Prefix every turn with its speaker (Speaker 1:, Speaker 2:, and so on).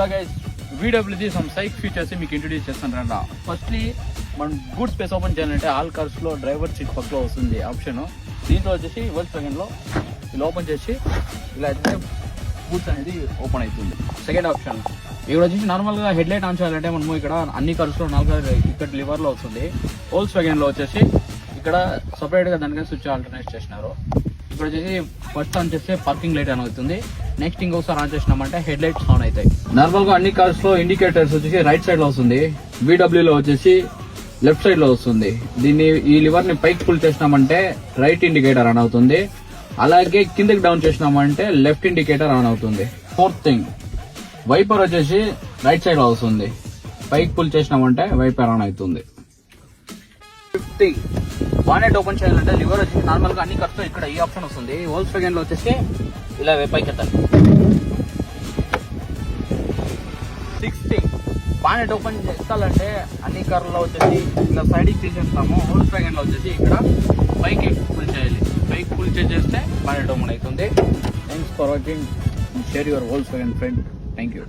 Speaker 1: ఇలాగే VWది some psych features మీకు introduce చేస్తాను. ఫస్ట్లీ మనం బూట్ స్పేస్ ఓపెన్ చేయాలంటే ఆల్ కార్స్లో డ్రైవర్ సీట్ పక్కలో వస్తుంది ఆప్షన్. దీంట్లో వచ్చేసి వోల్క్స్వాగన్లో ఇలా ఓపెన్ చేసి ఇలా అయితే బూట్స్ అనేది ఓపెన్ అవుతుంది. సెకండ్ ఆప్షన్ ఇక్కడ వచ్చేసి నార్మల్గా హెడ్ లైట్ ఆన్ చేయాలంటే మనము ఇక్కడ అన్ని కార్స్లో 4 ఇక్కడ లివర్లో వస్తుంది. వోల్క్స్వాగన్లో వచ్చేసి ఇక్కడ సపరేట్గా దానికని స్విచ్ ఆల్టర్నేట్ చేసినారు. ఇక్కడ వచ్చేసి ఫస్ట్ ఆన్ చేస్తే పార్కింగ్ లైట్ ఆన్ అవుతుంది. నెక్స్ట్ ఇంకొకసారి ఆన్ చేసినామంటే హెడ్ లైట్స్ ఆన్ అవుతాయి. నార్మల్గా అన్ని కార్స్లో ఇండికేటర్స్ వచ్చేసి రైట్ సైడ్లో వస్తుంది. VWలో వచ్చేసి లెఫ్ట్ సైడ్లో వస్తుంది. ఈ లివర్ని పైకి పుల్ చేసినామంటే రైట్ ఇండికేటర్ ఆన్ అవుతుంది. అలాగే కిందకి డౌన్ చేసినామంటే లెఫ్ట్ ఇండికేటర్ ఆన్ అవుతుంది. ఫోర్త్ థింగ్ వైపర్ వచ్చేసి రైట్ సైడ్లో వస్తుంది. పైకి పుల్ చేసినామంటే వైపర్ ఆన్ అవుతుంది. ఫిఫ్త్ థింగ్ బానెట్ ఓపెన్ చేయాలంటే లివర్ వచ్చి నార్మల్గా అన్ని కార్స్లో ఇక్కడ ఈ ఆప్షన్ వస్తుంది. వోల్క్స్వాగన్లో వచ్చేసి ఇలా పైకి ఎత్తాలి. సిక్స్త్ థింగ్ బానెట్ ఓపెన్ చేస్తాలంటే అన్ని కార్లలో వచ్చేసి ఇలా సైడ్కి తీసేస్తాము. వోల్క్స్వాగన్లో వచ్చేసి ఇక్కడ పైకి పుల్ చేయాలి. పైకి పుల్ చేస్తే బానెట్ ఓపెన్ అవుతుంది. Thanks for watching. Share your Volkswagen friend. Thank you.